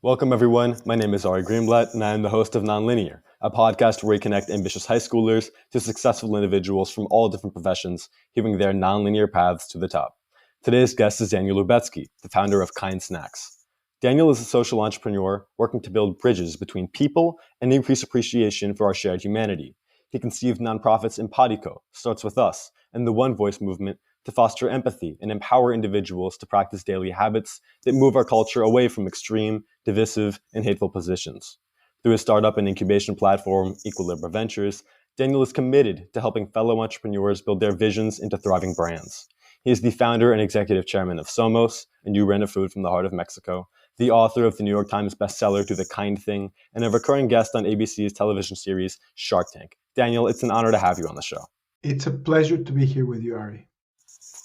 Welcome, everyone. My name is Ari Greenblatt, and I am the host of Nonlinear, a podcast where we connect ambitious high schoolers to successful individuals from all different professions, giving their nonlinear paths to the top. Today's guest is Daniel Lubetzky, the founder of Kind Snacks. Daniel is a social entrepreneur working to build bridges between people and increase appreciation for our shared humanity. He conceived nonprofits Empatico, Starts With Us, and the One Voice movement to foster empathy and empower individuals to practice daily habits that move our culture away from extreme, divisive, and hateful positions. Through his startup and incubation platform, Equilibra Ventures, Daniel is committed to helping fellow entrepreneurs build their visions into thriving brands. He is the founder and executive chairman of Somos, a new brand of food from the heart of Mexico, the author of the New York Times bestseller Do the Kind Thing, and a recurring guest on ABC's television series Shark Tank. Daniel, it's an honor to have you on the show. It's a pleasure to be here with you, Ari.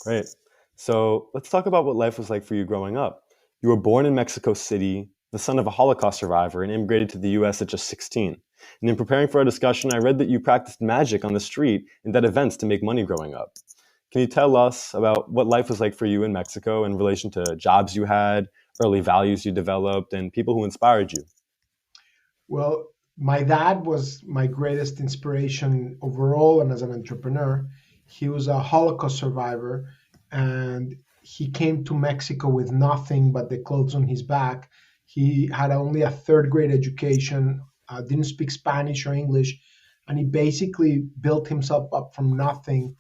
Great. So let's talk about what life was like for you growing up. You were born in Mexico City, the son of a Holocaust survivor, and immigrated to the U.S. at just 16. And in preparing for our discussion, I read that you practiced magic on the street and at events to make money growing up. Can you tell us about what life was like for you in Mexico in relation to jobs you had, early values you developed, and people who inspired you? Well, my dad was my greatest inspiration overall and as an entrepreneur. He was a Holocaust survivor and he came to Mexico with nothing but the clothes on his back. He had only a third grade education, didn't speak Spanish or English, and he basically built himself up from nothing,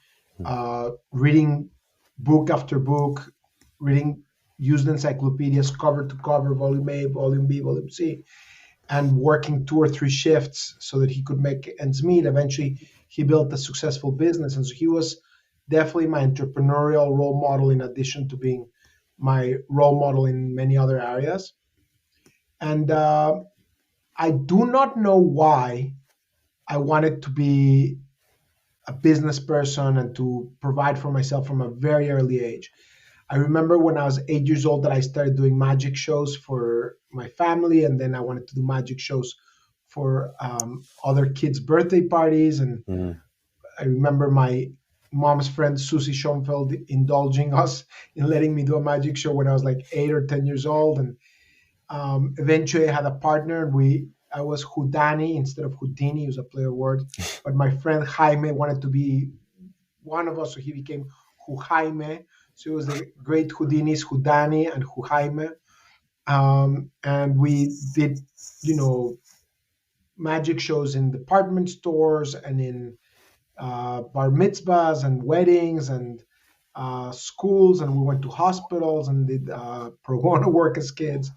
reading book after book, reading used encyclopedias cover to cover, volume A, volume B, volume C, and working 2 or 3 shifts so that he could make ends meet. Eventually, he built a successful business. And so he was definitely my entrepreneurial role model in addition to being my role model in many other areas. And I do not know why I wanted to be a business person and to provide for myself from a very early age. I remember when I was 8 years old that I started doing magic shows for my family, and then I wanted to do magic shows for other kids' birthday parties. And I remember my mom's friend Susie Schoenfeld indulging us in letting me do a magic show when I was like 8 or 10 years old. And eventually I had a partner, and I was Houdini instead of Houdini. It was a play of words. But my friend Jaime wanted to be one of us, so he became Jaime. So it was the great Houdinis, Houdini and Jaime. And we did, magic shows in department stores and in bar mitzvahs and weddings and schools. And we went to hospitals and did pro bono work as kids.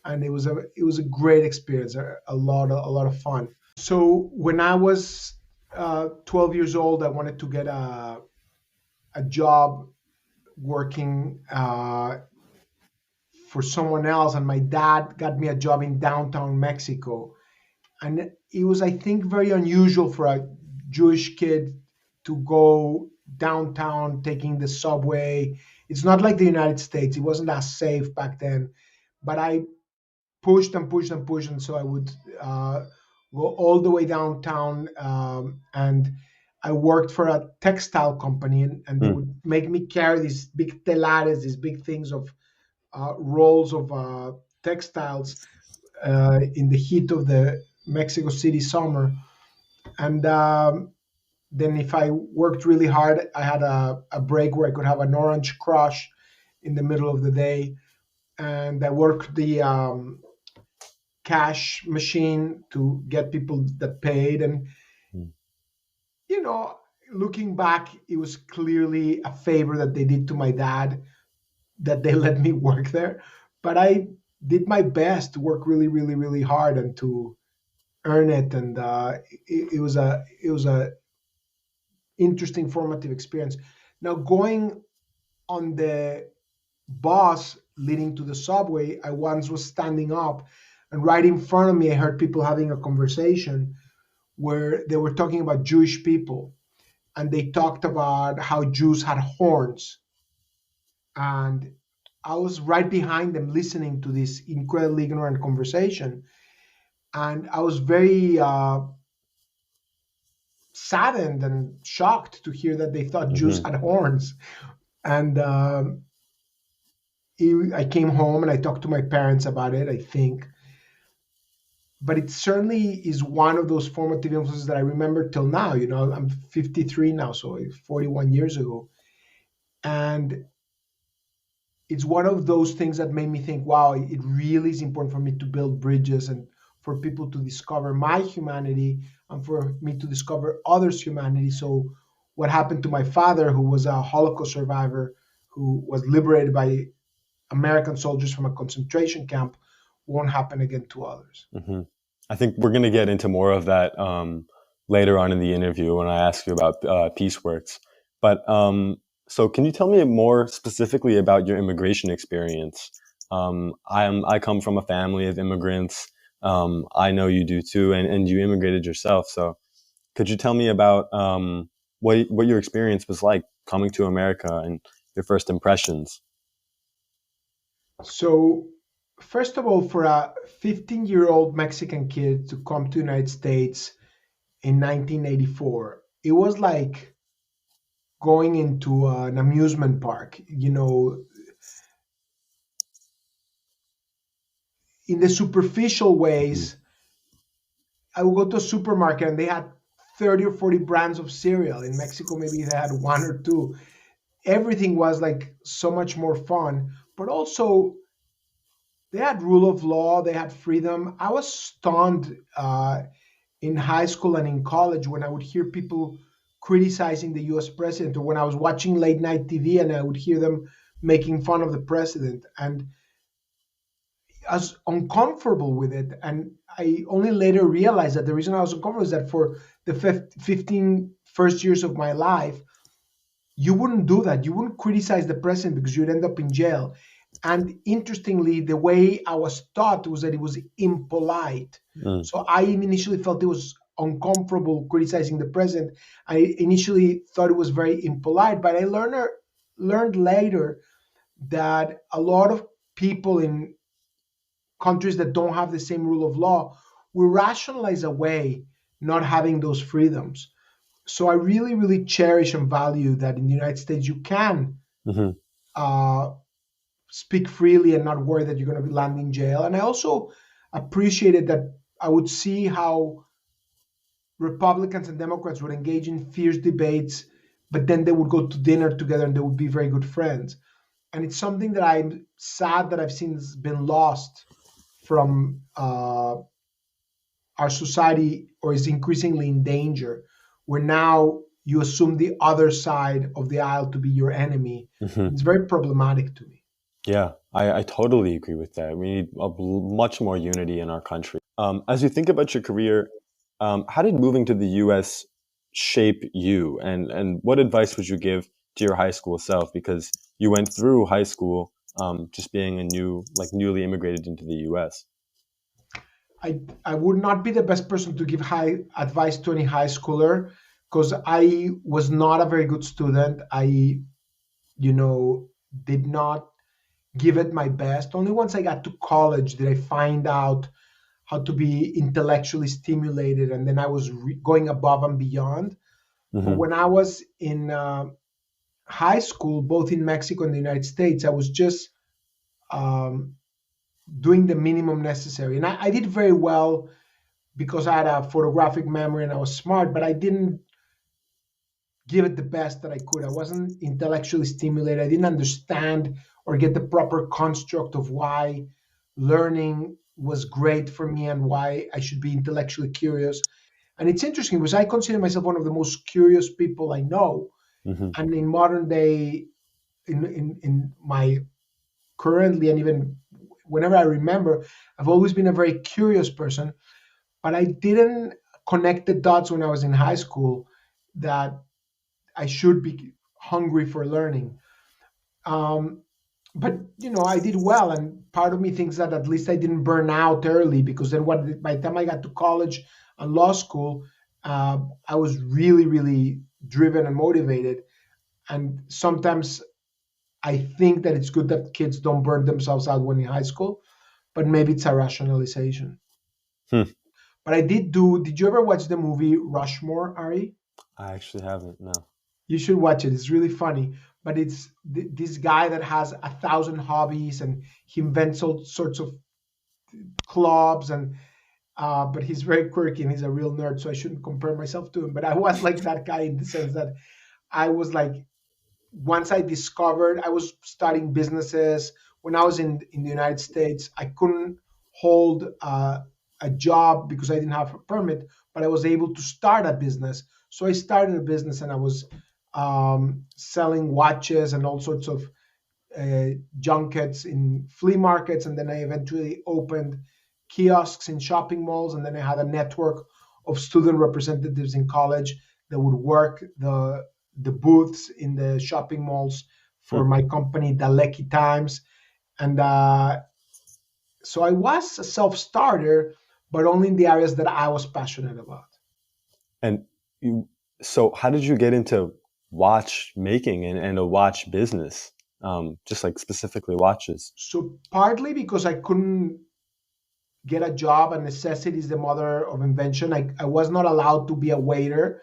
And it was a great experience, a lot of fun. So when I was 12 years old, I wanted to get a job working for someone else, and my dad got me a job in downtown Mexico. And it was, I think, very unusual for a Jewish kid to go downtown taking the subway. It's not like the United States. It wasn't as safe back then. But I pushed and pushed and pushed, and so I would go all the way downtown, and I worked for a textile company, and they would make me carry these big telares, these big things of rolls of textiles in the heat of the Mexico City summer. And then if I worked really hard, I had a break where I could have an orange crush in the middle of the day. And I worked the cash machine to get people that paid. And looking back, it was clearly a favor that they did to my dad that they let me work there. But I did my best to work really, really, really hard and to earn it. And it was a interesting formative experience. Now, going on the bus leading to the subway, I once was standing up, and right in front of me, I heard people having a conversation where they were talking about Jewish people. And they talked about how Jews had horns. And I was right behind them listening to this incredibly ignorant conversation. And I was very saddened and shocked to hear that they thought Jews had horns. And I came home and I talked to my parents about it, I think. but it certainly is one of those formative influences that I remember till now. You know, I'm 53 now, so 41 years ago. And it's one of those things that made me think, wow, it really is important for me to build bridges and for people to discover my humanity and for me to discover others' humanity. So, what happened to my father, who was a Holocaust survivor, who was liberated by American soldiers from a concentration camp, won't happen again to others. Hmm. I think we're going to get into more of that later on in the interview when I ask you about peace works. But so, can you tell me more specifically about your immigration experience? I come from a family of immigrants. I know you do too, and you immigrated yourself. So, could you tell me about what your experience was like coming to America and your first impressions? So, first of all, for a 15-year-old Mexican kid to come to the United States in 1984, it was like going into an amusement park. You know, in the superficial Mm. ways, I would go to a supermarket and they had 30 or 40 brands of cereal. In Mexico, maybe they had one or two. Everything was like so much more fun, but also they had rule of law, they had freedom. I was stunned in high school and in college when I would hear people criticizing the US president, or when I was watching late night TV and I would hear them making fun of the president. And I was uncomfortable with it. And I only later realized that the reason I was uncomfortable is that for the 15 first years of my life, you wouldn't do that. You wouldn't criticize the president because you'd end up in jail. And interestingly, the way I was taught was that it was impolite. Mm. So I initially felt it was uncomfortable criticizing the president. I initially thought it was very impolite, but I learned later that a lot of people in countries that don't have the same rule of law will rationalize away not having those freedoms. So I really, really cherish and value that in the United States you can Hmm. uh, speak freely and not worry that you're going to be landing in jail. And I also appreciated that I would see how Republicans and Democrats would engage in fierce debates, but then they would go to dinner together and they would be very good friends. And it's something that I'm sad that I've seen has been lost from our society, or is increasingly in danger, where now you assume the other side of the aisle to be your enemy. Hmm. It's very problematic to me. Yeah, I totally agree with that. We need much more unity in our country. As you think about your career, how did moving to the U.S. shape you, and what advice would you give to your high school self? Because you went through high school just being newly immigrated into the U.S. I would not be the best person to give high advice to any high schooler because I was not a very good student. I, you know, did not give it my best. Only once I got to college did I find out how to be intellectually stimulated, and then I was going above and beyond. But Hmm. when I was in high school, both in Mexico and the United States, I was just um, doing the minimum necessary, and I did very well because I had a photographic memory and I was smart, but I didn't give it the best that I could. I wasn't intellectually stimulated. I didn't understand or get the proper construct of why learning was great for me and why I should be intellectually curious. And it's interesting because I consider myself one of the most curious people I know. Hmm. And in modern day, in my currently and even whenever I remember, I've always been a very curious person, but I didn't connect the dots when I was in high school that I should be hungry for learning. Um, but I did well, and part of me thinks that at least I didn't burn out early because then by the time I got to college and law school, I was really, really driven and motivated. And sometimes I think that it's good that kids don't burn themselves out when in high school, but maybe it's a rationalization. Hmm. But I did do. Did you ever watch the movie Rushmore, Ari? I actually haven't. No. You should watch it. It's really funny. But it's this guy that has 1,000 hobbies and he invents all sorts of clubs. And but he's very quirky and he's a real nerd, so I shouldn't compare myself to him. But I was like that guy in the sense that I was like, once I discovered, I was studying businesses when I was in the United States. I couldn't hold a job because I didn't have a permit, but I was able to start a business. So I started a business and I was selling watches and all sorts of uh, junkets in flea markets, and then I eventually opened kiosks in shopping malls, and then I had a network of student representatives in college that would work the booths in the shopping malls for Hmm. my company, the Lecky Times, and so I was a self-starter, but only in the areas that I was passionate about. And you, so how did you get into watch making and a watch business? Just like specifically watches. So partly because I couldn't get a job, and necessity is the mother of invention. I was not allowed to be a waiter.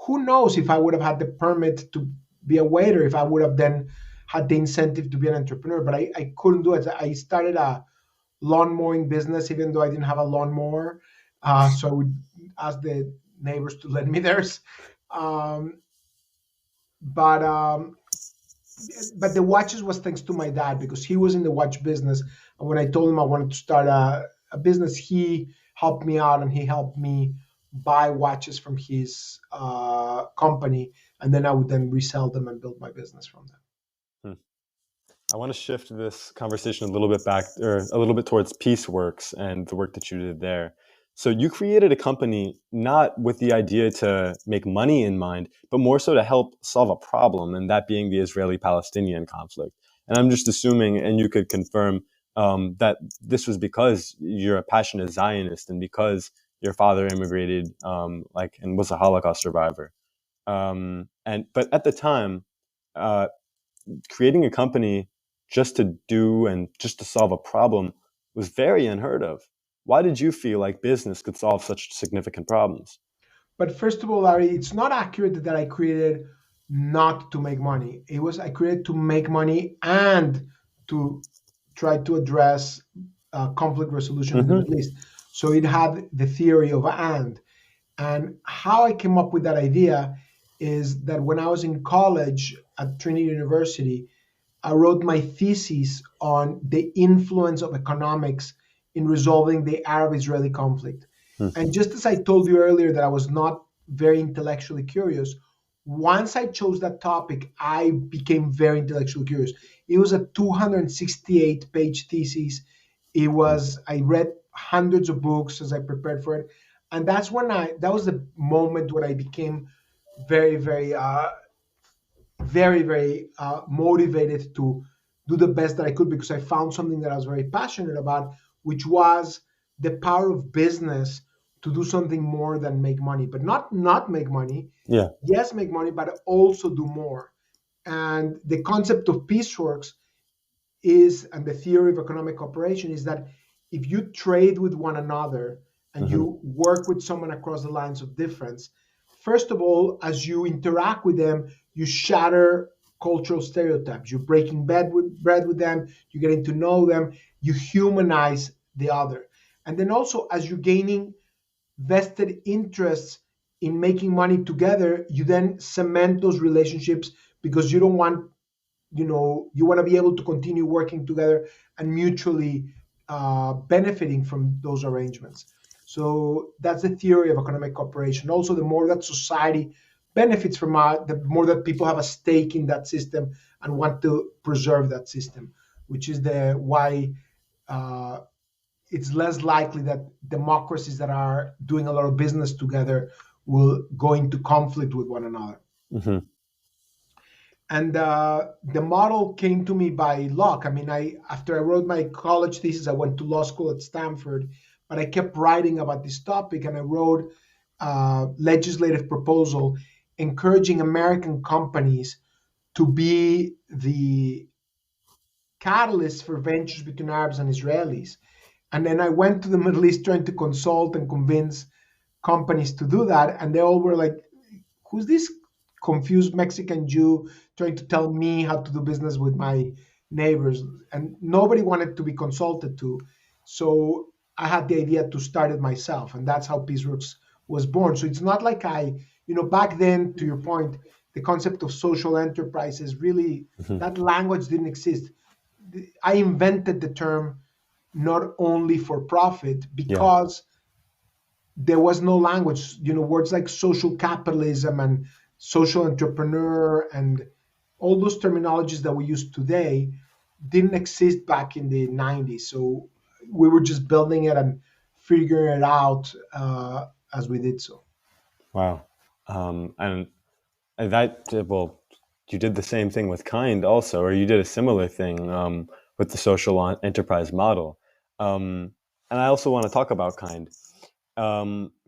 Who knows if I would have had the permit to be a waiter, if I would have then had the incentive to be an entrepreneur, but I couldn't do it. I started a lawn mowing business, even though I didn't have a lawnmower. So I would ask the neighbors to lend me theirs. Um, but but the watches was thanks to my dad because he was in the watch business. And when I told him I wanted to start a business, he helped me out and he helped me buy watches from his company. And then I would then resell them and build my business from them. Hmm. I want to shift this conversation a little bit back, or a little bit towards Peaceworks and the work that you did there. So you created a company not with the idea to make money in mind, but more so to help solve a problem, and that being the Israeli-Palestinian conflict. And I'm just assuming, and you could confirm, that this was because you're a passionate Zionist and because your father immigrated, like, and was a Holocaust survivor. And but at the time, uh, creating a company just to do and just to solve a problem was very unheard of. Why did you feel like business could solve such significant problems? But first of all, Larry, it's not accurate that I created not to make money. It was I created to make money and to try to address conflict resolution in the Mm-hmm. Middle East. So it had the theory of and. And how I came up with that idea is that when I was in college at Trinity University, I wrote my thesis on the influence of economics in resolving the Arab Israeli conflict. And just as I told you earlier that I was not very intellectually curious, once I chose that topic, I became very intellectually curious. It was a 268-page thesis. I read hundreds of books as I prepared for it. And that was the moment when I became very, very motivated to do the best that I could because I found something that I was very passionate about, which was the power of business to do something more than make money, but not make money. Yeah. Yes, make money, but also do more. And the concept of Peaceworks is, and the theory of economic cooperation is that if you trade with one another and Mm-hmm. you work with someone across the lines of difference, first of all, as you interact with them, you shatter cultural stereotypes. You're breaking bread with them, you're getting to know them, you humanize the other. And then also, as you're gaining vested interests in making money together, you then cement those relationships because you don't want, you want to be able to continue working together and mutually benefiting from those arrangements. So that's the theory of economic cooperation. Also, the more that society benefits from the more that people have a stake in that system and want to preserve that system, which is the why uh, it's less likely that democracies that are doing a lot of business together will go into conflict with one another. Mm-hmm. And the model came to me by luck. I mean, I after I wrote my college thesis, I went to law school at Stanford, but I kept writing about this topic, and I wrote a legislative proposal encouraging American companies to be the catalyst for ventures between Arabs and Israelis. And then I went to the Middle East trying to consult and convince companies to do that, and they all were like, "Who's this confused Mexican Jew trying to tell me how to do business with my neighbors?" And nobody wanted to be consulted to. So I had the idea to start it myself, and that's how Peaceworks was born. So it's not like back then, to your point, the concept of social enterprises really, Mhm. that language didn't exist. I invented the term not only for profit Yeah. because there was no language. Words like social capitalism and social entrepreneur and all those terminologies that we use today didn't exist back in the 90s. So we were just building it and figuring it out as we did so. Wow. And that, well, you did the same thing with Kind also, or you did a similar thing with the enterprise model. And I also want to talk about Kind.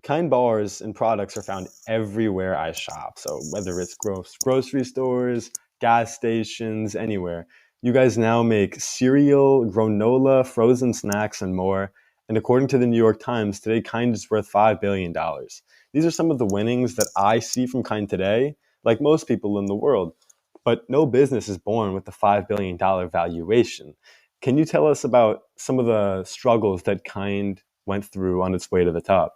Kind bars and products are found everywhere I shop. So whether it's grocery stores, gas stations, anywhere. You guys now make cereal, granola, frozen snacks, and more. And according to the New York Times, today Kind is worth $5 billion. These are some of the winnings that I see from Kind today, like most people in the world. But no business is born with the $5 billion valuation. Can you tell us about some of the struggles that Kind went through on its way to the top?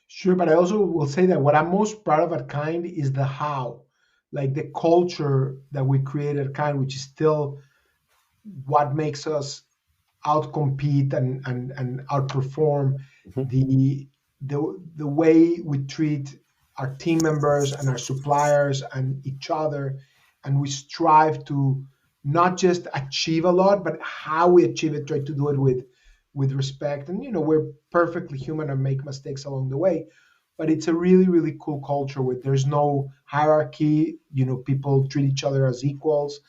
Sure, but I also will say that what I'm most proud of at Kind is the how, like the culture that we created at Kind, which is still what makes us outcompete and outperform Mhm. the way we treat our team members and our suppliers and each other, and we strive to not just achieve a lot, but how we achieve it, try to do it with respect. And we're perfectly human and make mistakes along the way, but it's a really really cool culture where there's no hierarchy. People treat each other as equals.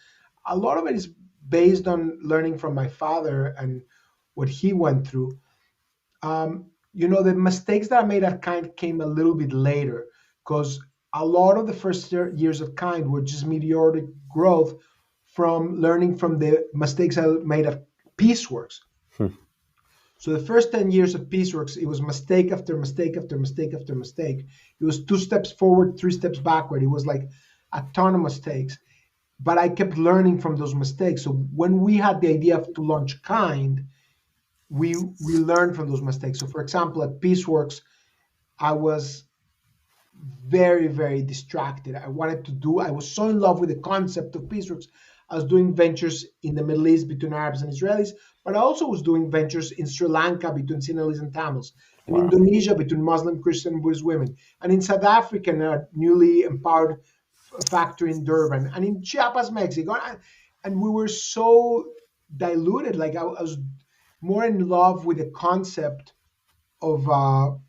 A lot of it is based on learning from my father and what he went through. The mistakes that I made at Kind came a little bit later because a lot of the first years of Kind were just meteoric growth from learning from the mistakes I made at Peaceworks. Hmm. So the first 10 years of Peaceworks, it was mistake after mistake after mistake after mistake. It was 2 steps forward, 3 steps backward. It was like a ton of mistakes, but I kept learning from those mistakes. So when we had the idea to launch Kind, we learned from those mistakes. So for example, at Peaceworks, I was very, very distracted. I was so in love with the concept of Peaceworks. I was doing ventures in the Middle East between Arabs and Israelis, but I also was doing ventures in Sri Lanka between Sinhalese and Tamils, and Wow. Indonesia between Muslim, Christian, and Buddhist women, and in South Africa, in a newly empowered factory in Durban, and in Chiapas, Mexico. And we were so diluted. Like I was more in love with the concept of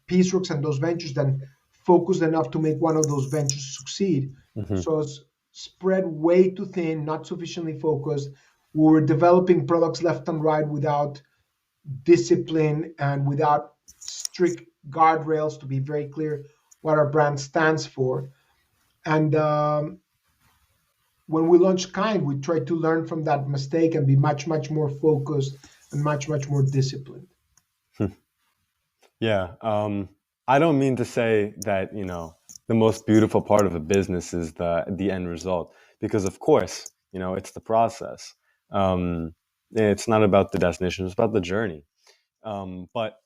Peaceworks and those ventures than focused enough to make one of those ventures succeed. Hmm. So it's spread way too thin, not sufficiently focused. We were developing products left and right without discipline and without strict guardrails to be very clear what our brand stands for. And when we launched Kind, we tried to learn from that mistake and be much, much more focused and much, much more disciplined. Yeah. I don't mean to say that, the most beautiful part of a business is the end result, because of course, it's the process. It's not about the destination, it's about the journey. But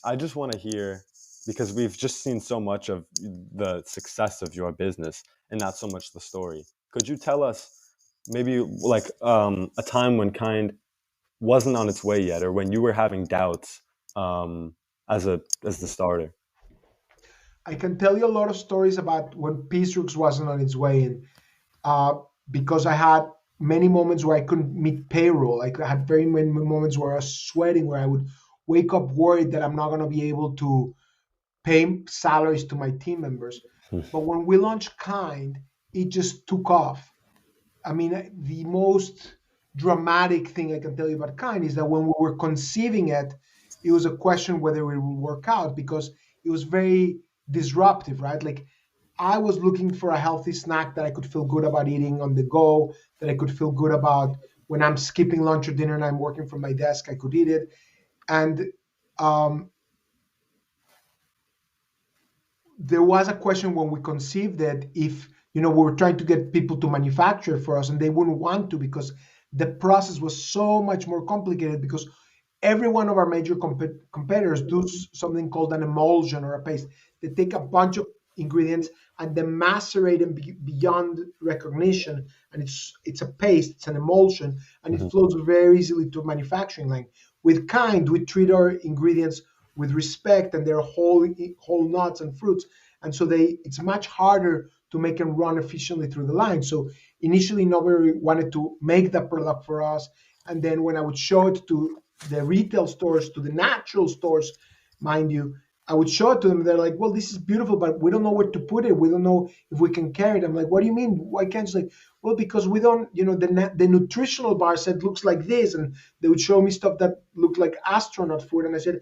I just want to hear, because we've just seen so much of the success of your business and not so much the story. Could you tell us maybe like a time when Kind wasn't on its way yet, or when you were having doubts as the starter? I can tell you a lot of stories about when Peaceworks wasn't on its way in, uh, because I had many moments where I couldn't meet payroll. Like I had very many moments where I was sweating, where I would wake up worried that I'm not going to be able to pay salaries to my team members. Hmm. But when we launched Kind, it just took off. I mean, the most dramatic thing I can tell you about Kind is that when we were conceiving it, it was a question whether it would work out because it was very disruptive, right? Like I was looking for a healthy snack that I could feel good about eating on the go, that I could feel good about when I'm skipping lunch or dinner and I'm working from my desk, I could eat it. And um, there was a question when we conceived it if we were trying to get people to manufacture for us and they wouldn't want to because the process was so much more complicated because every one of our major competitors do something called an emulsion or a paste. They take a bunch of ingredients and they macerate them beyond recognition, and it's a paste, it's an emulsion, and it Hmm. flows very easily to a manufacturing line. With Kind, we treat our ingredients with respect, and they're whole nuts and fruits, and so it's much harder to make them run efficiently through the line. So initially, nobody wanted to make the product for us, and then when I would show it to the retail stores, to the natural stores, mind you, I would show it to them. They're like, "Well, this is beautiful, but we don't know where to put it. We don't know if we can carry it." I'm like, "What do you mean? Why can't you?" Like, well, because we don't, the nutritional bar said looks like this, and they would show me stuff that looked like astronaut food, and I said,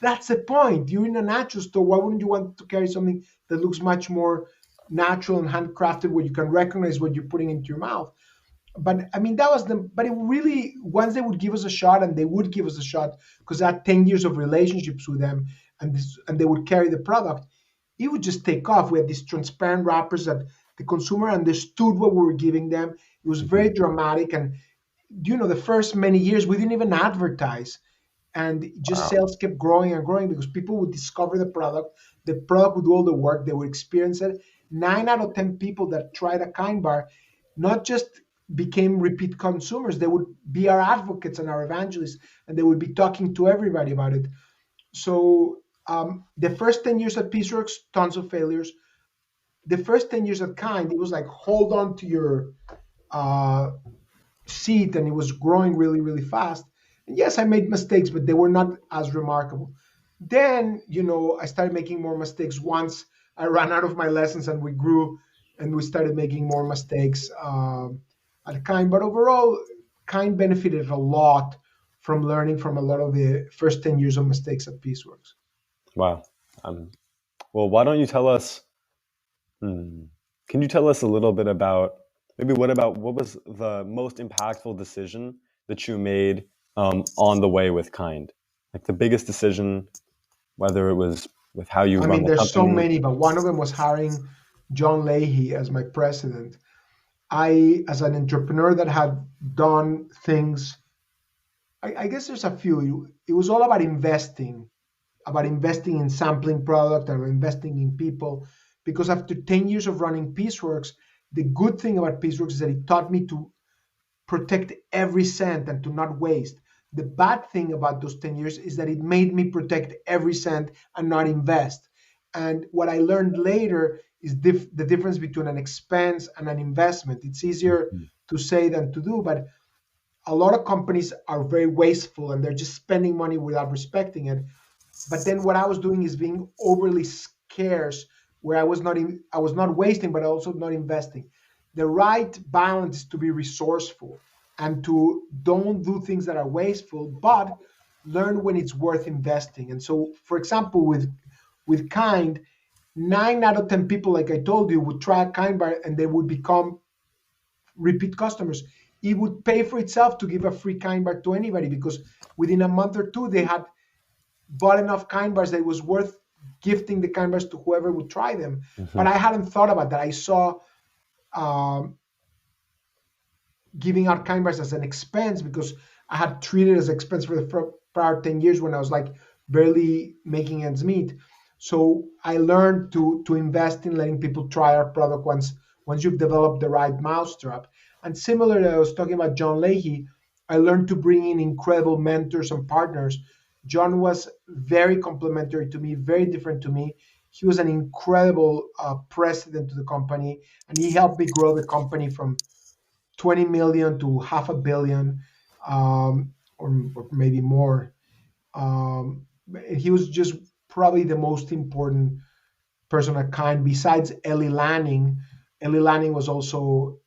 "That's the point. You're in a natural store. Why wouldn't you want to carry something that looks much more natural and handcrafted, where you can recognize what you're putting into your mouth?" But I mean, that was the. But it really, once they would give us a shot, and they would give us a shot, because I had 10 years of relationships with them, and they would carry the product. It would just take off. We had these transparent wrappers that the consumer understood what we were giving them. It was Hmm. very dramatic, and the first many years we didn't even advertise, and just Wow. sales kept growing and growing because people would discover the product would do all the work, they would experience it. 9 out of 10 people that tried a Kind bar not just became repeat consumers, they would be our advocates and our evangelists, and they would be talking to everybody about it. So the first 10 years at Peaceworks, tons of failures. The first 10 years at Kind, it was like hold on to your uh, seed, and it was growing really, really fast. And yes, I made mistakes, but they were not as remarkable. Then, I started making more mistakes once I ran out of my lessons, and we grew, and we started making more mistakes at Kind. But overall, Kind benefited a lot from learning from a lot of the first 10 years of mistakes at Peaceworks. Wow. Um, well, why don't you tell us? Hmm, can you tell us a little bit about maybe what was the most impactful decision that you made on the way with Kind? Like the biggest decision, whether it was with how you I run mean, the there's so company. many, but one of them was hiring John Leahy as my president. I, as an entrepreneur that had done things, I guess there's a few. It was all about investing in sampling product and investing in people. Because after 10 years of running Peaceworks, the good thing about Peaceworks is that it taught me to protect every cent and to not waste. The bad thing about those 10 years is that it made me protect every cent and not invest. And what I learned later is the difference between an expense and an investment. It's easier Mhm. to say than to do, but a lot of companies are very wasteful and they're just spending money without respecting it. But then what I was doing is being overly scarce, where I was not wasting, but also not investing. The right balance is to be resourceful and to don't do things that are wasteful, but learn when it's worth investing. And so, for example, with Kind, 9 out of 10 people, like I told you, would try a Kind bar and they would become repeat customers. It would pay for itself to give a free Kind bar to anybody, because within a month or two they had bought enough Kind bars that it was worth gifting the Kind bars to whoever would try them. But Mhm. I hadn't thought about that. I saw um, giving out Kind bars as an expense, because I had treated it as expense for the prior 10 years when I was like barely making ends meet. So I learned to invest in letting people try our product once you've developed the right mousetrap. And similarly, I was talking about John Leahy. I learned to bring in incredible mentors and partners. John was very complimentary to me, very different to me. He was an incredible president to the company, and he helped me grow the company from 20 million to half a billion, or maybe more. He was just probably the most important person at Kind, besides Ellie Lanning. Ellie Lanning was also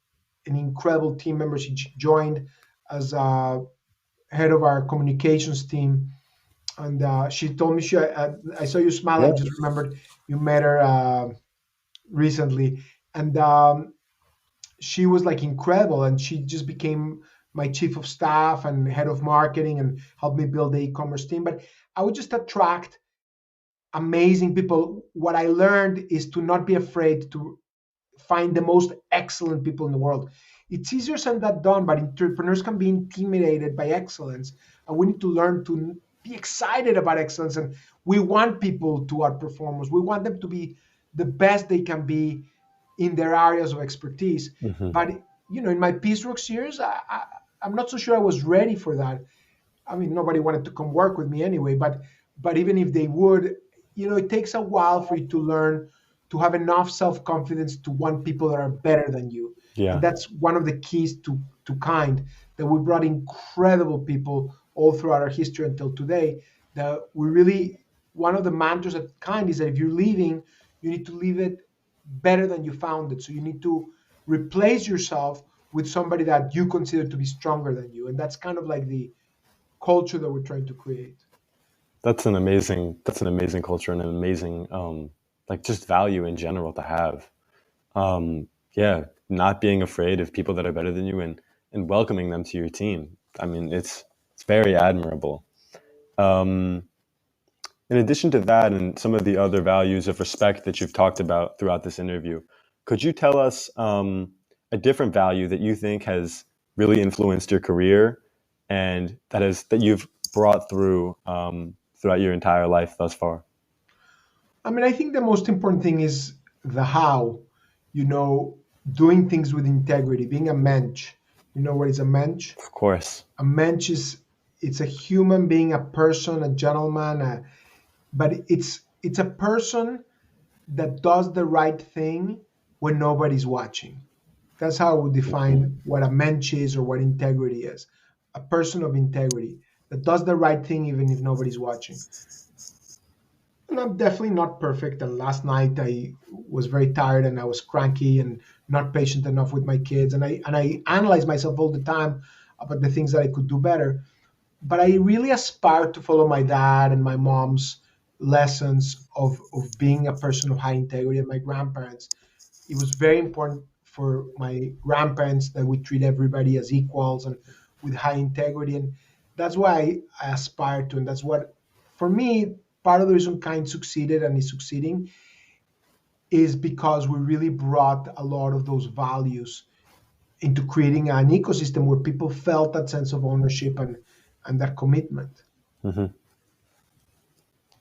an incredible team member. She joined as head of our communications team, and she told me, I saw you smile. I Yeah. just remembered you met her recently, and she was like incredible, and she just became my chief of staff and head of marketing and helped me build the e-commerce team. But I would just attract amazing people. What I learned is to not be afraid to find the most excellent people in the world. It's easier said than done, but entrepreneurs can be intimidated by excellence. and we need to learn to be excited about excellence. And we want people to outperform us. We want them to be the best they can be in their areas of expertise. Hmm. But in my Peace Works years, I'm not so sure I was ready for that. I mean, nobody wanted to come work with me anyway, but even if they would, it takes a while for you to learn to have enough self-confidence to want people that are better than you. And Yeah. that's one of the keys to Kind, that we brought incredible people all throughout our history until today. That we really, one of the mantras at Kind is that if you're leaving, you need to leave it better than you found it. So you need to replace yourself with somebody that you consider to be stronger than you. And that's kind of like the culture that we're trying to create. That's an amazing culture and an amazing like just value in general to have. Yeah, not being afraid of people that are better than you and welcoming them to your team. I mean, it's very admirable. Um, in addition to that, and some of the other values of respect that you've talked about throughout this interview, could you tell us a different value that you think has really influenced your career and that you've brought through throughout your entire life thus far? I mean, I think the most important thing is the how, you know, doing things with integrity, being a mensch. You know what is a mensch? Of course. A mensch is it's a human being, a person, a gentleman, but it's a person that does the right thing when nobody's watching. That's how I would define what a mensch is or what integrity is. A person of integrity that does the right thing even if nobody's watching. And I'm definitely not perfect. And last night I was very tired and I was cranky and not patient enough with my kids. And I analyze myself all the time about the things that I could do better. But I really aspire to follow my dad and my mom's lessons of being a person of high integrity, and my grandparents. It was very important for my grandparents that we treat everybody as equals and with high integrity. And that's why I aspire to. And that's what, for me, part of the reason Kind succeeded and is succeeding is because we really brought a lot of those values into creating an ecosystem where people felt that sense of ownership and that commitment. Hmm.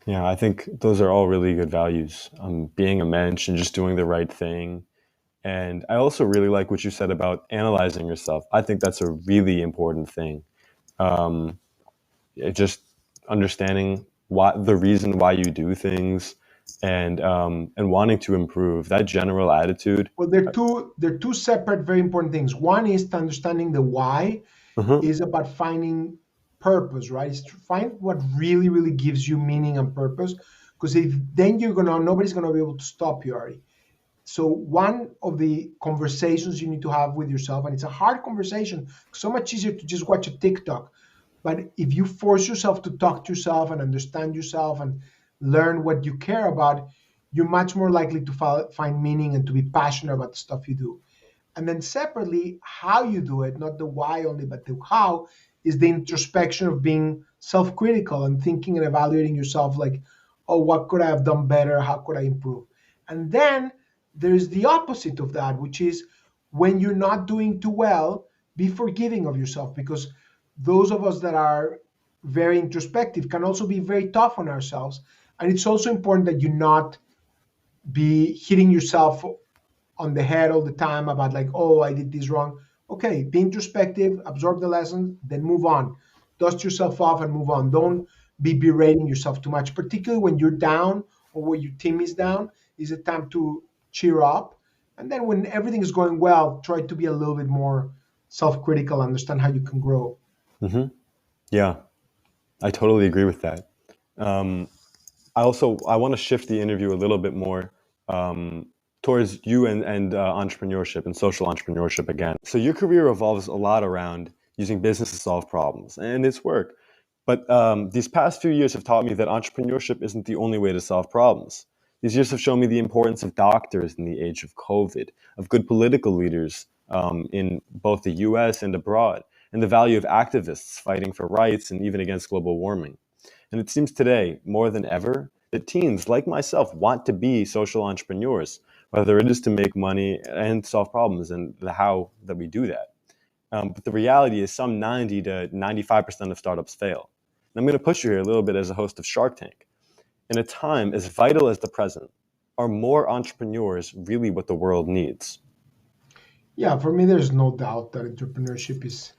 Yeah, I think those are all really good values. Being a mensch and just doing the right thing. And I also really like what you said about analyzing yourself. I think that's a really important thing. Um, just understanding the reason why you do things, and wanting to improve. That general attitude. Well, they're two separate, very important things. One is to understanding the why Uh-huh. is about finding purpose, right? It's to find what really, really gives you meaning and purpose. Because if then nobody's gonna be able to stop you, Ari. So one of the conversations you need to have with yourself, and it's a hard conversation, so much easier to just watch a TikTok. But if you force yourself to talk to yourself and understand yourself and learn what you care about, you're much more likely to find meaning and to be passionate about the stuff you do. And then separately, how you do it, not the why only, but the how, is the introspection of being self-critical and thinking and evaluating yourself like, oh, what could I have done better? How could I improve? And then there's the opposite of that, which is when you're not doing too well, be forgiving of yourself, because those of us that are very introspective can also be very tough on ourselves. And it's also important that you not be hitting yourself on the head all the time about like, oh, I did this wrong. Okay, be introspective, absorb the lesson, then move on. Dust yourself off and move on. Don't be berating yourself too much, particularly when you're down or when your team is down. Is it time to cheer up? And then when everything is going well, try to be a little bit more self-critical, understand how you can grow. Hmm. Yeah, I totally agree with that. Um, I want to shift the interview a little bit more um, towards you and entrepreneurship and social entrepreneurship again. So your career revolves a lot around using business to solve problems, and it's work. But these past few years have taught me that entrepreneurship isn't the only way to solve problems. These years have shown me the importance of doctors in the age of COVID, of good political leaders in both the US and abroad, and the value of activists fighting for rights and even against global warming. And it seems today, more than ever, that teens like myself want to be social entrepreneurs, whether it is to make money and solve problems, and the how that we do that. But the reality is some 90 to 95% of startups fail. And I'm going to push you here a little bit as a host of Shark Tank. In a time as vital as the present, are more entrepreneurs really what the world needs? Yeah, for me, there's no doubt that entrepreneurship is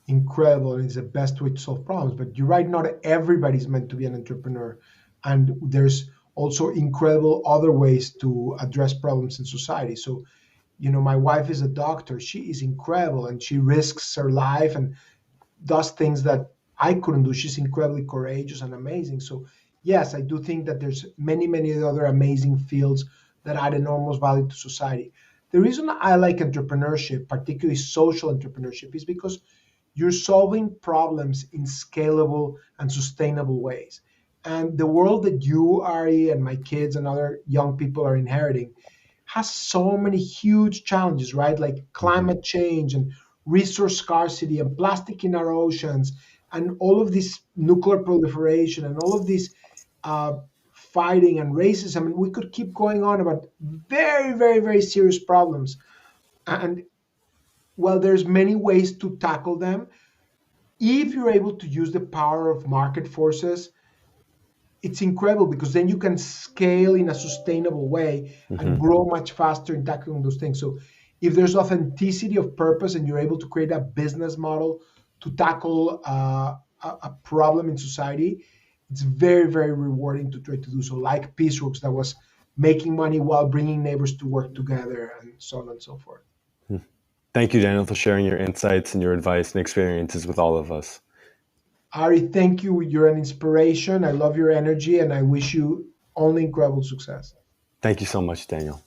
incredible and it's the best way to solve problems. But you're right, not everybody's meant to be an entrepreneur. And there's also incredible other ways to address problems in society. So, my wife is a doctor. She is incredible and she risks her life and does things that I couldn't do. She's incredibly courageous and amazing. So, yes, I do think that there's many, many other amazing fields that add enormous value to society. The reason I like entrepreneurship, particularly social entrepreneurship, is because you're solving problems in scalable and sustainable ways. And the world that you, Ari, and my kids and other young people are inheriting has so many huge challenges, right? Like Mhm. climate change and resource scarcity and plastic in our oceans and all of this nuclear proliferation and all of this uh, fighting and racism. And we could keep going on about very, very, very serious problems. And while there's many ways to tackle them, if you're able to use the power of market forces, it's incredible because then you can scale in a sustainable way and Mhm. grow much faster in tackling those things. So if there's authenticity of purpose and you're able to create a business model to tackle a problem in society, it's very, very rewarding to try to do so, like Peace Works that was making money while bringing neighbors to work together and so on and so forth. Thank you, Daniel, for sharing your insights and your advice and experiences with all of us. Ari, thank you. You're an inspiration. I love your energy and I wish you only incredible success. Thank you so much, Daniel.